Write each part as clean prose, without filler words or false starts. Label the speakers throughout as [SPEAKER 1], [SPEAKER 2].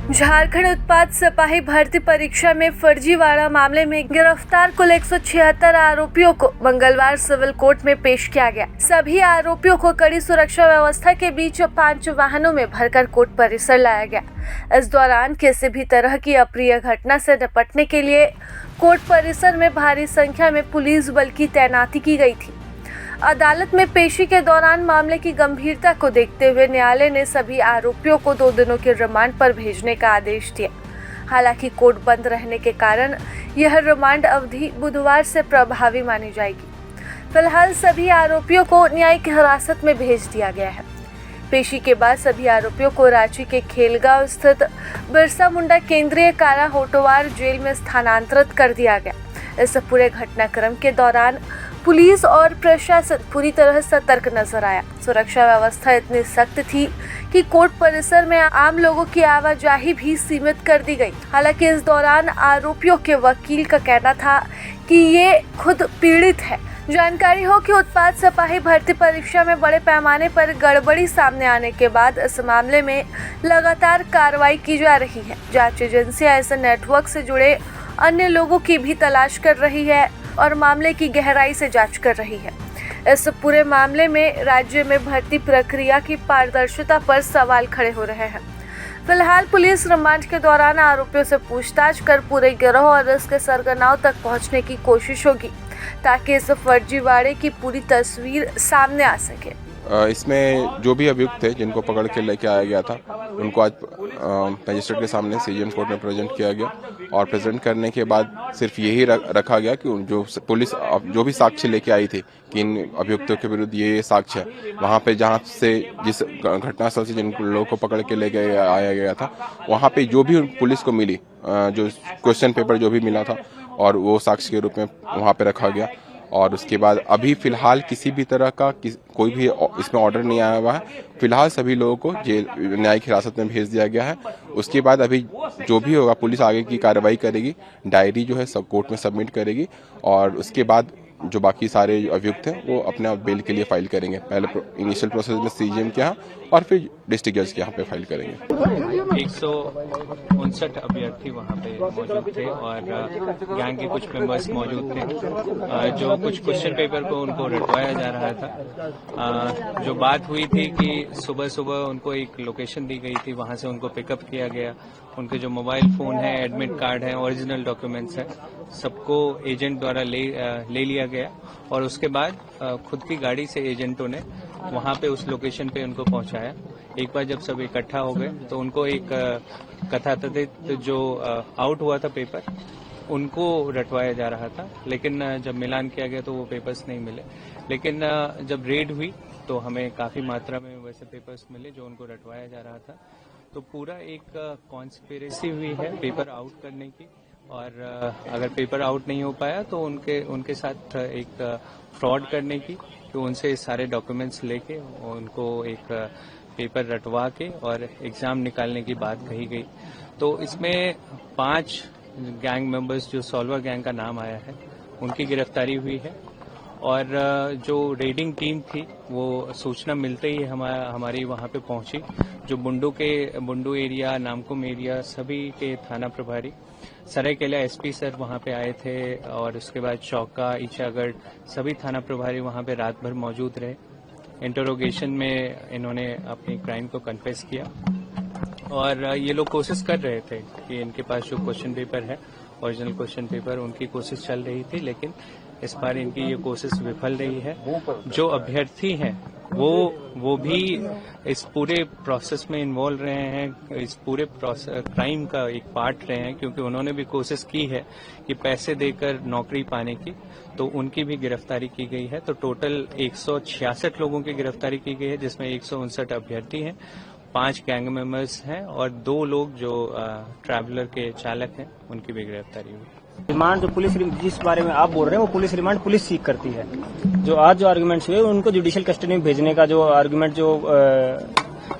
[SPEAKER 1] झारखंड उत्पाद सिपाही भर्ती परीक्षा में फर्जीवाड़ा मामले में गिरफ्तार कुल 176 आरोपियों को मंगलवार सिविल कोर्ट में पेश किया गया। सभी आरोपियों को कड़ी सुरक्षा व्यवस्था के बीच 5 वाहनों में भरकर कोर्ट परिसर लाया गया। इस दौरान किसी भी तरह की अप्रिय घटना से निपटने के लिए कोर्ट परिसर में भारी संख्या में पुलिस बल की तैनाती की गई थी। अदालत में पेशी के दौरान मामले की गंभीरता को देखते हुए न्यायालय ने सभी आरोपियों को 2 दिनों के रिमांड पर भेजने का आदेश दिया। हालांकि कोर्ट बंद रहने के कारण यह रिमांड अवधि बुधवार से प्रभावी मानी जाएगी। फिलहाल सभी आरोपियों को न्यायिक हिरासत में भेज दिया गया है। पेशी के बाद सभी आरोपियों को रांची के खेलगांव स्थित बिरसा मुंडा केंद्रीय कारा होटवार जेल में स्थानांतरित कर दिया गया। इस पूरे घटनाक्रम के दौरान पुलिस और प्रशासन पूरी तरह सतर्क नजर आया। सुरक्षा व्यवस्था इतनी सख्त थी कि कोर्ट परिसर में आम लोगों की आवाजाही भी सीमित कर दी गई। हालांकि इस दौरान आरोपियों के वकील का कहना था कि ये खुद पीड़ित है। जानकारी हो कि उत्पाद सिपाही भर्ती परीक्षा में बड़े पैमाने पर गड़बड़ी सामने आने के बाद इस मामले में लगातार कार्रवाई की जा रही है। जांच एजेंसियां इस नेटवर्क से जुड़े अन्य लोगों की भी तलाश कर रही है और मामले की गहराई से जांच कर रही है। इस पूरे मामले में राज्य में भर्ती प्रक्रिया की पारदर्शिता पर सवाल खड़े हो रहे हैं। फिलहाल पुलिस रिमांड के दौरान आरोपियों से पूछताछ कर पूरे गिरोह और इसके सरगनाओं तक पहुंचने की कोशिश होगी ताकि इस फर्जीवाड़े की पूरी तस्वीर सामने आ सके।
[SPEAKER 2] इसमें जो भी अभियुक्त थे जिनको पकड़ के लेके आया गया था उनको आज मजिस्ट्रेट के सामने सीजीएम कोर्ट में प्रेजेंट किया गया और प्रेजेंट करने के बाद सिर्फ यही रखा गया कि जो पुलिस जो भी साक्ष्य लेके आई थी कि इन अभियुक्तों के विरुद्ध ये साक्ष्य है, वहाँ पे जहाँ से जिस घटनास्थल से जिन लोगों को पकड़ के लेके आया गया था वहाँ पे जो भी पुलिस को मिली जो क्वेश्चन पेपर जो भी मिला था और वो साक्ष्य के रूप में वहाँ पे रखा गया। और उसके बाद अभी फिलहाल किसी भी तरह का कोई भी इसमें ऑर्डर नहीं आया हुआ है। फिलहाल सभी लोगों को जेल न्यायिक हिरासत में भेज दिया गया है। उसके बाद अभी जो भी होगा पुलिस आगे की कार्रवाई करेगी, डायरी जो है सब कोर्ट में सबमिट करेगी और उसके बाद जो बाकी सारे अभियुक्त हैं वो अपने बेल के लिए फाइल करेंगे। पहले इनिशियल प्रोसेस में सीजीएम के यहाँ और फिर डिस्ट्रिक्ट जज के यहाँ पे फाइल करेंगे।
[SPEAKER 3] 159 अभ्यर्थी वहाँ पे मौजूद थे और गैंग के कुछ मेंबर्स मौजूद थे जो कुछ क्वेश्चन पेपर को उनको रटवाया जा रहा था। जो बात हुई थी कि सुबह सुबह उनको एक लोकेशन दी गई थी, वहाँ से उनको पिकअप किया गया। उनके जो मोबाइल फोन है, एडमिट कार्ड है, ओरिजिनल डॉक्यूमेंट्स है, सबको एजेंट द्वारा ले लिया गया और उसके बाद खुद की गाड़ी से एजेंटों ने वहां पे उस लोकेशन पे उनको पहुंचाया। एक बार जब सब इकट्ठा हो गए तो उनको एक कथाकथित जो आउट हुआ था पेपर उनको रटवाया जा रहा था, लेकिन जब मिलान किया गया तो वो पेपर्स नहीं मिले। लेकिन जब रेड हुई तो हमें काफी मात्रा में वैसे पेपर्स मिले जो उनको रटवाया जा रहा था। तो पूरा एक कॉन्स्पिरेसी हुई है पेपर आउट करने की और अगर पेपर आउट नहीं हो पाया तो उनके साथ एक फ्रॉड करने की, तो उनसे सारे डॉक्यूमेंट्स लेके उनको एक पेपर रटवा के और एग्जाम निकालने की बात कही गई। तो इसमें 5 गैंग मेंबर्स जो सॉल्वर गैंग का नाम आया है उनकी गिरफ्तारी हुई है और जो रेडिंग टीम थी वो सूचना मिलते ही हमारी वहाँ पे पहुंची। जो बुंडू एरिया, नामकुम एरिया सभी के थाना प्रभारी, सरायकेला एसपी सर वहाँ पे आए थे और उसके बाद चौका, ईचागढ़ सभी थाना प्रभारी वहाँ पे रात भर मौजूद रहे। इंटरोगेशन में इन्होंने अपनी क्राइम को कन्फेस किया और ये लोग कोशिश कर रहे थे कि इनके पास जो क्वेश्चन पेपर है, ओरिजिनल क्वेश्चन पेपर, उनकी कोशिश चल रही थी, लेकिन इस बार इनकी ये कोशिश विफल रही है। जो अभ्यर्थी हैं वो भी इस पूरे प्रोसेस में इन्वॉल्व रहे हैं, इस पूरे क्राइम का एक पार्ट रहे हैं, क्योंकि उन्होंने भी कोशिश की है कि पैसे देकर नौकरी पाने की, तो उनकी भी गिरफ्तारी की गई है। तो टोटल 166 लोगों की गिरफ्तारी की गई है, जिसमें 159 अभ्यर्थी हैं, 5 गैंग मेंबर्स हैं और 2 लोग जो ट्रैवलर के चालक हैं उनकी भी गिरफ्तारी हुई।
[SPEAKER 4] रिमांड जो पुलिस जिस बारे में आप बोल रहे हैं वो पुलिस रिमांड पुलिस सीख करती है। जो आज जो आर्गुमेंट्स हुए उनको जुडिशियल कस्टडी में भेजने का जो आर्गुमेंट जो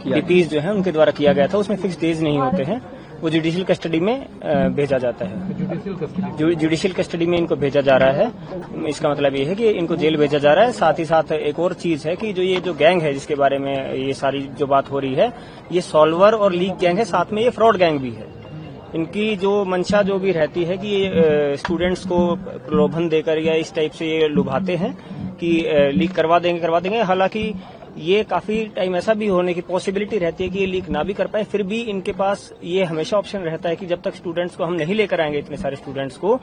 [SPEAKER 4] डीपीज जो है उनके द्वारा किया गया था उसमें फिक्स डेज नहीं होते हैं। वो जुडिशियल कस्टडी में भेजा जाता है। जुडिशियल कस्टडी में इनको भेजा जा रहा है। इसका मतलब ये है कि इनको जेल भेजा जा रहा है। साथ ही साथ एक और चीज है कि ये जो गैंग है जिसके बारे में ये सारी जो बात हो रही है, ये सॉल्वर और लीक गैंग है, साथ में ये फ्रॉड गैंग भी है। इनकी जो मंशा जो भी रहती है कि ये स्टूडेंट्स को प्रलोभन देकर या इस टाइप से ये लुभाते हैं कि लीक करवा देंगे। हालांकि ये काफी टाइम ऐसा भी होने की पॉसिबिलिटी रहती है कि ये लीक ना भी कर पाए, फिर भी इनके पास ये हमेशा ऑप्शन रहता है कि जब तक स्टूडेंट्स को हम नहीं लेकर आएंगे, इतने सारे स्टूडेंट्स को,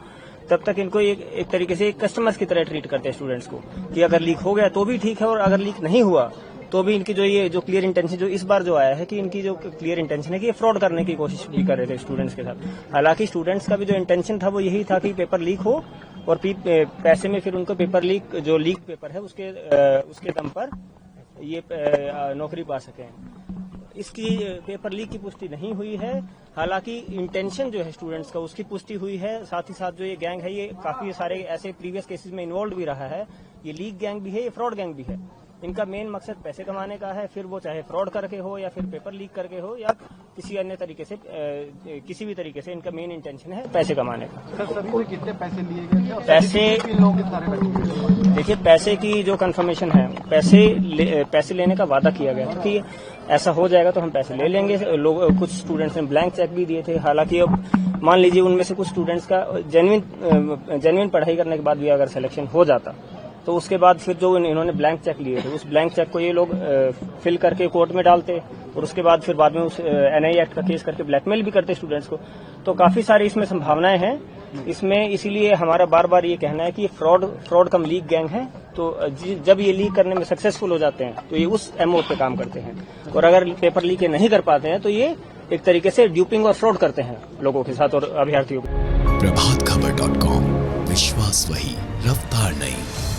[SPEAKER 4] तब तक इनको एक तरीके से कस्टमर्स की तरह ट्रीट करते हैं स्टूडेंट्स को, कि अगर लीक हो गया तो भी ठीक है और अगर लीक नहीं हुआ तो भी इनकी जो क्लियर इंटेंशन जो इस बार जो आया है कि इनकी जो क्लियर इंटेंशन है कि ये फ्रॉड करने की कोशिश भी कर रहे थे स्टूडेंट्स के साथ। हालांकि स्टूडेंट्स का भी जो इंटेंशन था वो यही था कि पेपर लीक हो और पैसे में फिर उनको पेपर लीक जो लीक पेपर है उसके दम पर ये नौकरी पा सकें। इसकी पेपर लीक की पुष्टि नहीं हुई है। हालांकि इंटेंशन जो है स्टूडेंट्स का उसकी पुष्टि हुई है। साथ ही साथ जो ये गैंग है ये काफी सारे ऐसे प्रीवियस केसेस में इन्वॉल्व भी रहा है। ये लीक गैंग भी है, ये फ्रॉड गैंग भी है। इनका मेन मकसद पैसे कमाने का है, फिर वो चाहे फ्रॉड करके हो या फिर पेपर लीक करके हो या किसी अन्य तरीके से किसी भी तरीके से इनका मेन इंटेंशन है पैसे कमाने का।
[SPEAKER 5] सभी से कितने पैसे लिए गए?
[SPEAKER 4] देखिए, पैसे की जो कंफर्मेशन है, पैसे लेने का वादा किया गया था कि ऐसा हो जाएगा तो हम पैसे ले लेंगे। कुछ स्टूडेंट्स ने ब्लैंक चेक भी दिए थे। हालांकि अब मान लीजिए उनमें से कुछ स्टूडेंट्स का जेन्युइन पढ़ाई करने के बाद भी अगर सिलेक्शन हो जाता तो उसके बाद फिर जो इन्होंने ब्लैंक चेक लिए थे उस ब्लैंक चेक को ये लोग फिल करके कोर्ट में डालते और उसके बाद फिर बाद में उस एनआई एक्ट का केस करके ब्लैकमेल भी करते स्टूडेंट्स को। तो काफी सारी इसमें संभावनाएं हैं इसमें। इसीलिए हमारा बार बार ये कहना है कि फ्रॉड कम लीक गैंग है। तो जब ये लीक करने में सक्सेसफुल हो जाते हैं तो ये उस एमओ पे काम करते हैं, और अगर पेपर लीक नहीं कर पाते हैं तो ये एक तरीके से ड्यूपिंग और फ्रॉड करते हैं लोगों के साथ और अभ्यर्थियों को।
[SPEAKER 6] प्रभातखबर.com, विश्वास वही, रफ्तार नहीं।